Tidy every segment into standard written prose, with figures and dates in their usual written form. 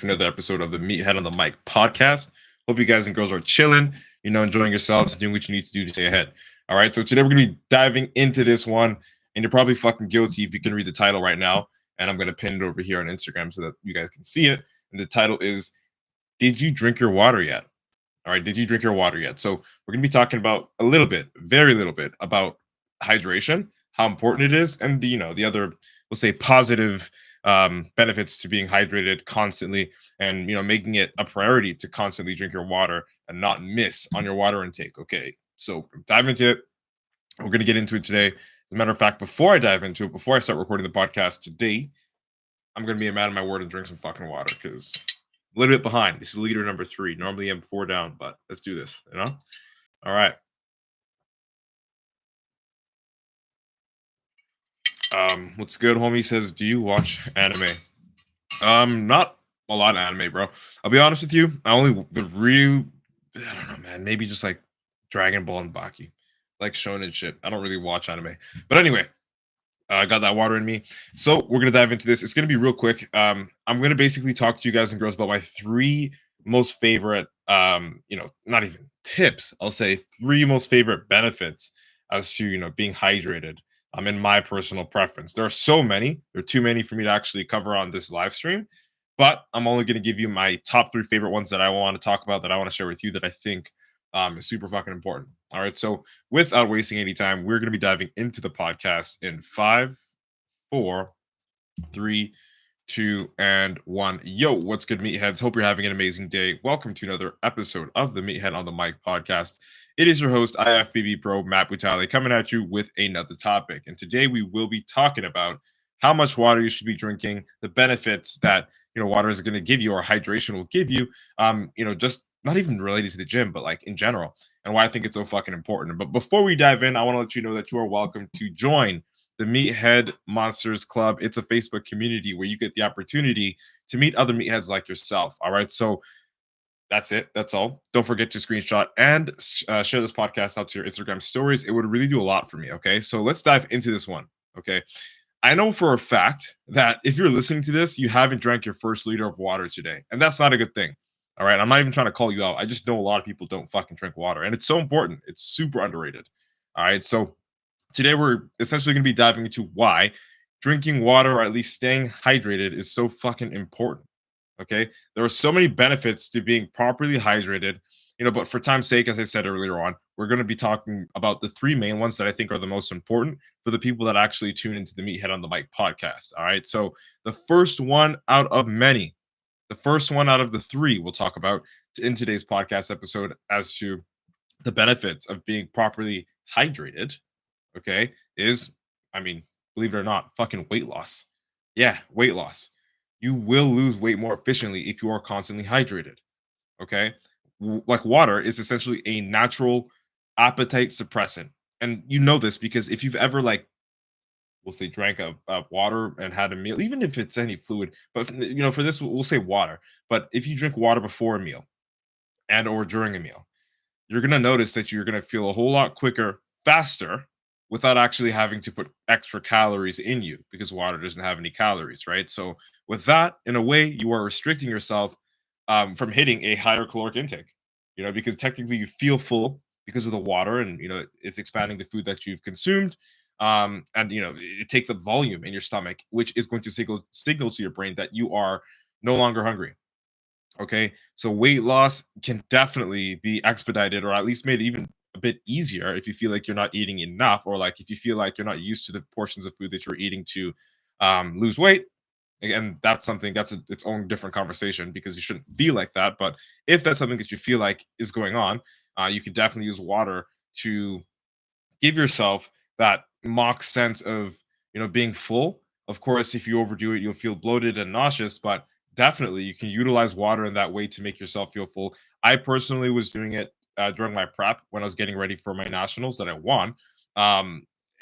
to another episode of the Meathead on the Mic podcast. Hope you guys and girls are chilling, enjoying yourselves, doing what you need to do to stay ahead. All right, so today we're going to be diving into this one, and you're probably fucking guilty if you can read the title right now. And I'm going to pin it over here on Instagram so that you guys can see it. And the title is, Did You Drink Your Water Yet? All right, did you drink your water yet? So we're going to be talking about a little bit, very little bit, about hydration, how important it is, and the other, we'll say, positive benefits to being hydrated constantly, and making it a priority to constantly drink your water and not miss on your water intake. Okay, so dive into it. We're going to get into it today. As a matter of fact, before I dive into it, before I start recording the podcast today, I'm going to be a man of my word and drink some fucking water because a little bit behind. This is leader number 3. Normally I'm 4 down, but let's do this, All right. What's good, homie? Says, do you watch anime? Not a lot of anime, bro. I'll be honest with you. I don't know, man. Maybe just like Dragon Ball and Baki, like shonen shit. I don't really watch anime. But anyway, I got that water in me. So we're gonna dive into this. It's gonna be real quick. I'm gonna basically talk to you guys and girls about my 3 most favorite, not even tips. I'll say 3 most favorite benefits as to being hydrated. In my personal preference. There are so many. There are too many for me to actually cover on this live stream. But I'm only going to give you my top 3 favorite ones that I want to talk about, that I want to share with you, that I think is super fucking important. All right. So without wasting any time, we're going to be diving into the podcast in 5, 4, 3, 2, and 1. Yo, what's good, meatheads? Hope you're having an amazing day. Welcome to another episode of the Meathead on the Mic podcast. It is your host, IFBB Pro Matt Butali, coming at you with another topic. And today we will be talking about how much water you should be drinking, the benefits that water is going to give you, or hydration will give you. Just not even related to the gym, but like in general, and why I think it's so fucking important. But before we dive in, I want to let you know that you are welcome to join the Meathead Monsters Club. It's a Facebook community where you get the opportunity to meet other meatheads like yourself. All right, so that's it. That's all. Don't forget to screenshot and share this podcast out to your Instagram stories. It would really do a lot for me. Okay, so let's dive into this one. Okay, I know for a fact that if you're listening to this, you haven't drank your first liter of water today, and that's not a good thing. All right, I'm not even trying to call you out. I just know a lot of people don't fucking drink water, and it's so important. It's super underrated. All right, so today we're essentially going to be diving into why drinking water, or at least staying hydrated, is so fucking important. Okay, there are so many benefits to being properly hydrated, but for time's sake, as I said earlier on, we're going to be talking about the 3 main ones that I think are the most important for the people that actually tune into the Meathead on the Mic podcast. All right, so the first one out of many, the first one out of the 3 we'll talk about in today's podcast episode as to the benefits of being properly hydrated, okay, is, believe it or not, fucking weight loss. Yeah, weight loss. You will lose weight more efficiently if you are constantly hydrated. Okay, like water is essentially a natural appetite suppressant, and you know this because if you've ever, like, we'll say, drank a water and had a meal, even if it's any fluid, but for this we'll say water. But if you drink water before a meal and or during a meal, you're gonna notice that you're gonna feel a whole lot quicker, faster, without actually having to put extra calories in you, because water doesn't have any calories, right? So with that, in a way, you are restricting yourself from hitting a higher caloric intake, because technically you feel full because of the water, and it's expanding the food that you've consumed. And it takes up volume in your stomach, which is going to signal to your brain that you are no longer hungry. Okay, so weight loss can definitely be expedited, or at least made even a bit easier, if you feel like you're not eating enough, or like if you feel like you're not used to the portions of food that you're eating to lose weight. Again, that's something that's its own different conversation, because you shouldn't feel like that. But if that's something that you feel like is going on, you could definitely use water to give yourself that mock sense of being full. Of course, if you overdo it, you'll feel bloated and nauseous, but definitely you can utilize water in that way to make yourself feel full. I personally was doing it during my prep when I was getting ready for my nationals that I won.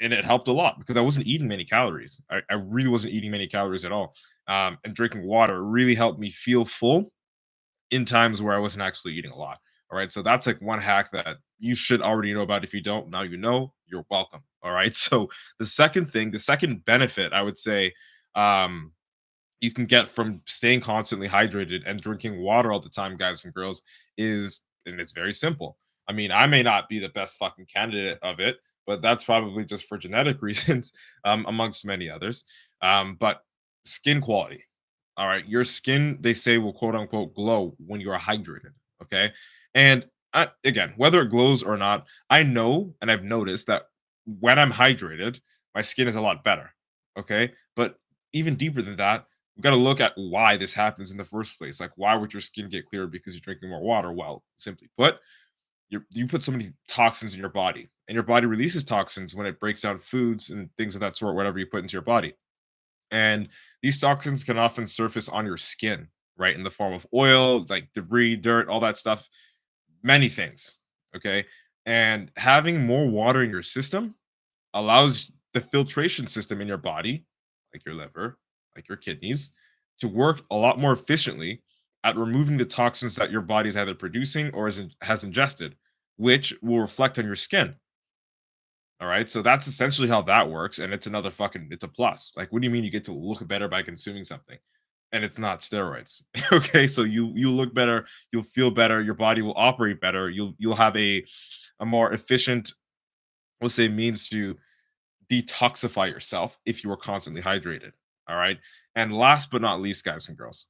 And it helped a lot because I wasn't eating many calories. I really wasn't eating many calories at all. And drinking water really helped me feel full in times where I wasn't actually eating a lot. All right. So that's like one hack that you should already know about. If you don't, now you know, you're welcome. All right. So the second benefit, I would say, um, you can get from staying constantly hydrated and drinking water all the time, guys and girls, is, and it's very simple. I mean, I may not be the best fucking candidate of it, but that's probably just for genetic reasons, amongst many others. But skin quality. All right, your skin, they say, will quote unquote glow when you are hydrated. Okay, and again, whether it glows or not, I know and I've noticed that when I'm hydrated, my skin is a lot better. Okay, but even deeper than that, we got to look at why this happens in the first place. Like, why would your skin get clearer because you're drinking more water? Well, simply put, you put so many toxins in your body, and your body releases toxins when it breaks down foods and things of that sort, whatever you put into your body. And these toxins can often surface on your skin, right, in the form of oil, like debris, dirt, all that stuff, many things. Okay. And having more water in your system allows the filtration system in your body, like your liver, like your kidneys, to work a lot more efficiently at removing the toxins that your body is either producing or has ingested, which will reflect on your skin. All right. So that's essentially how that works. And it's another fucking, it's a plus. Like, what do you mean you get to look better by consuming something? And it's not steroids. Okay. So you look better, you'll feel better, your body will operate better, you'll have a more efficient, we'll say, means to detoxify yourself if you are constantly hydrated. All right. And last but not least, guys and girls,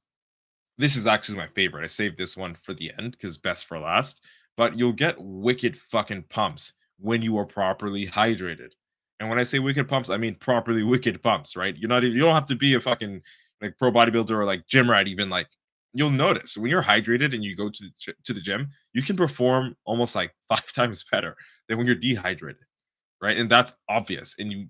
this is actually my favorite. I saved this one for the end because best for last. But you'll get wicked fucking pumps when you are properly hydrated. And when I say wicked pumps, I mean properly wicked pumps, right? You don't have to be a fucking like pro bodybuilder or like gym rat even. Like, you'll notice when you're hydrated and you go to to the gym, you can perform almost like 5 times better than when you're dehydrated, right? And that's obvious. And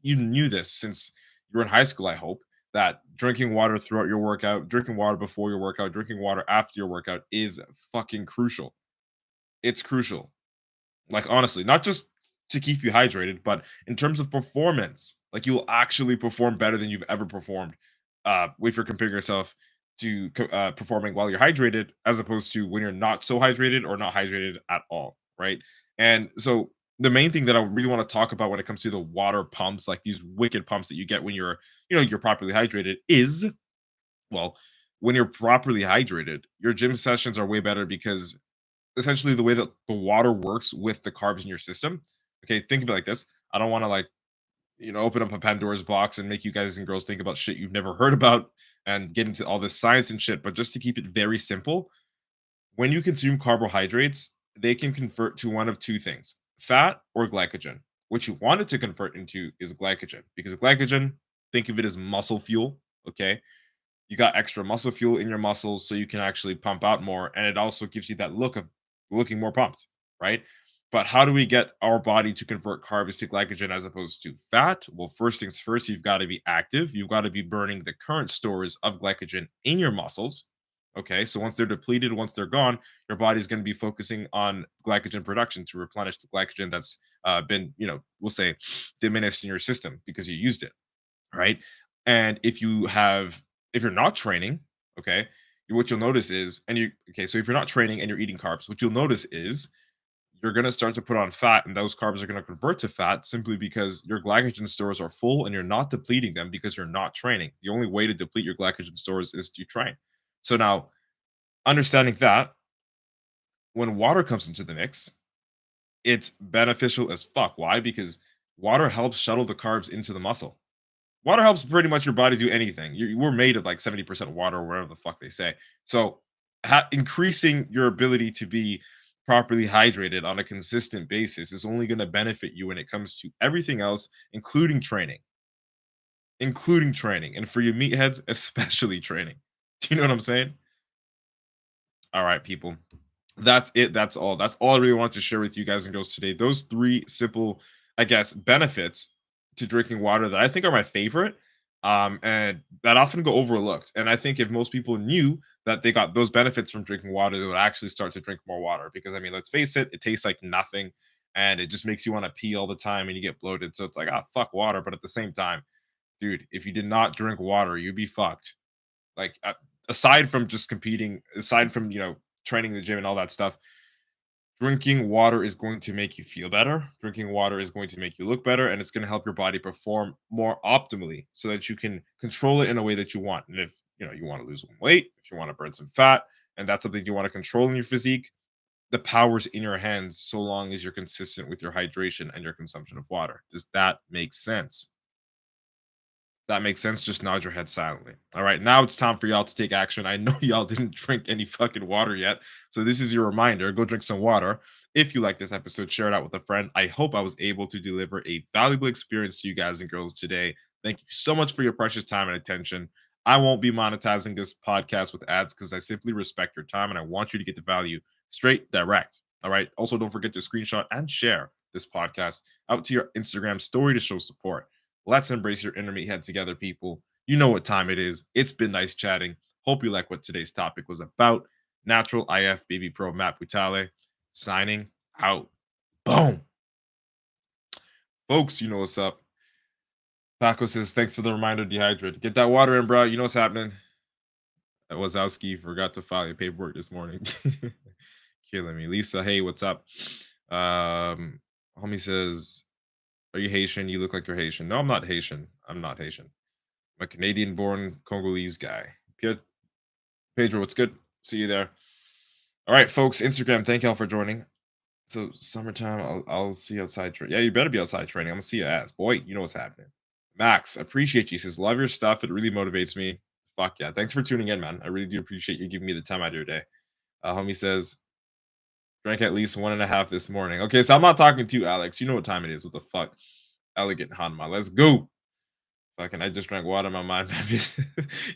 you knew this since you were in high school, I hope, that drinking water throughout your workout, drinking water before your workout, drinking water after your workout is fucking crucial. It's crucial. Like, honestly, not just to keep you hydrated, but in terms of performance, like, you'll actually perform better than you've ever performed if you're comparing yourself to performing while you're hydrated as opposed to when you're not so hydrated or not hydrated at all, right? And so the main thing that I really want to talk about when it comes to the water pumps, like these wicked pumps that you get when you're properly hydrated, is, well, when you're properly hydrated, your gym sessions are way better because essentially the way that the water works with the carbs in your system. Okay, think of it like this. I don't want to, like, open up a Pandora's box and make you guys and girls think about shit you've never heard about and get into all this science and shit. But just to keep it very simple, when you consume carbohydrates, they can convert to one of two things: fat or glycogen. What you want it to convert into is glycogen, because glycogen, think of it as muscle fuel. Okay, you got extra muscle fuel in your muscles so you can actually pump out more, and it also gives you that look of looking more pumped, right? But how do we get our body to convert carbs to glycogen as opposed to fat? Well, first things first, you've got to be active. You've got to be burning the current stores of glycogen in your muscles. Okay, so once they're depleted, once they're gone, your body's going to be focusing on glycogen production to replenish the glycogen that's been, we'll say, diminished in your system because you used it, right? And if you're not training, okay, what you'll notice is, so if you're not training and you're eating carbs, what you'll notice is you're going to start to put on fat, and those carbs are going to convert to fat simply because your glycogen stores are full and you're not depleting them because you're not training. The only way to deplete your glycogen stores is to train. So now, understanding that, when water comes into the mix, it's beneficial as fuck. Why? Because water helps shuttle the carbs into the muscle. Water helps pretty much your body do anything. We're made of like 70% water, or whatever the fuck they say. So, increasing your ability to be properly hydrated on a consistent basis is only going to benefit you when it comes to everything else, including training, and for you meatheads, especially training. Do you know what I'm saying? All right, people. That's it. That's all. That's all I really wanted to share with you guys and girls today. Those three simple, I guess, benefits to drinking water that I think are my favorite, and that often go overlooked. And I think if most people knew that they got those benefits from drinking water, they would actually start to drink more water. Because, I mean, let's face it, it tastes like nothing, and it just makes you want to pee all the time, and you get bloated. So it's like, ah, fuck water. But at the same time, dude, if you did not drink water, you'd be fucked. Like, aside from just competing, aside from training the gym and all that stuff, Drinking water is going to make you feel better. Drinking water is going to make you look better, and it's going to help your body perform more optimally so that you can control it in a way that you want. And if you want to lose some weight, if you want to burn some fat, and that's something you want to control in your physique, the power's in your hands so long as you're consistent with your hydration and your consumption of water. Does that make sense? That makes sense. Just nod your head silently. All right, now it's time for y'all to take action. I know y'all didn't drink any fucking water yet. So this is your reminder. Go drink some water. If you like this episode, share it out with a friend. I hope I was able to deliver a valuable experience to you guys and girls today. Thank you so much for your precious time and attention. I won't be monetizing this podcast with ads because I simply respect your time and I want you to get the value straight direct. All right. Also, don't forget to screenshot and share this podcast out to your Instagram story to show support. Let's embrace your inner meathead together, people. You know what time it is. It's been nice chatting. Hope you like what today's topic was about. Natural IF Baby Pro Matt Butale signing out. Boom. Folks, you know what's up. Paco says, thanks for the reminder, dehydrate. Get that water in, bro. You know what's happening. That Wazowski forgot to file your paperwork this morning. Killing me. Lisa, hey, what's up? Homie says, are you Haitian? You look like you're Haitian. No, I'm not Haitian. I'm not Haitian. I'm a Canadian-born Congolese guy. Good. Pedro, what's good? See you there. All right, folks. Instagram, thank y'all for joining. So summertime, I'll see you outside training. Yeah, you better be outside training. I'm gonna see your ass. Boy, you know what's happening. Max, appreciate you. He says, love your stuff. It really motivates me. Fuck yeah. Thanks for tuning in, man. I really do appreciate you giving me the time out of your day. Homie says, drank at least 1.5 this morning. Okay, so I'm not talking to you, Alex. You know what time it is. What the fuck? Elegant Hanma. Let's go. Fucking, I just drank water. My mind.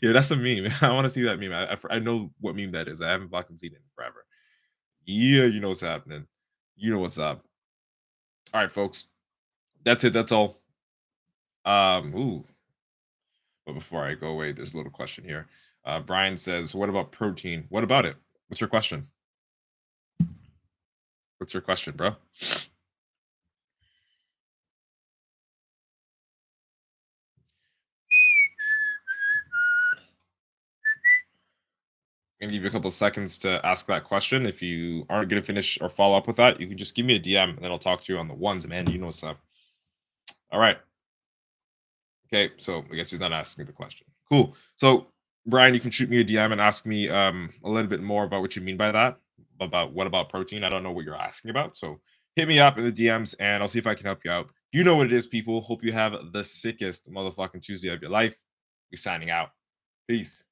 Yeah, that's a meme. I want to see that meme. I know what meme that is. I haven't fucking seen it in forever. Yeah, you know what's happening. You know what's up. All right, folks. That's it. That's all. Ooh. But before I go away, there's a little question here. Brian says, "What about protein? What about it? What's your question? What's your question, bro?" I'm gonna give you a couple seconds to ask that question. If you aren't gonna finish or follow up with that, you can just give me a DM and then I'll talk to you on the ones, man. You know what's up. All right. Okay, so I guess he's not asking the question. Cool. So Brian, you can shoot me a DM and ask me a little bit more about what you mean by that. About what about protein? I don't know what you're asking about. So hit me up in the DMs and I'll see if I can help you out. You know what it is, people. Hope you have the sickest motherfucking Tuesday of your life. We're signing out. Peace.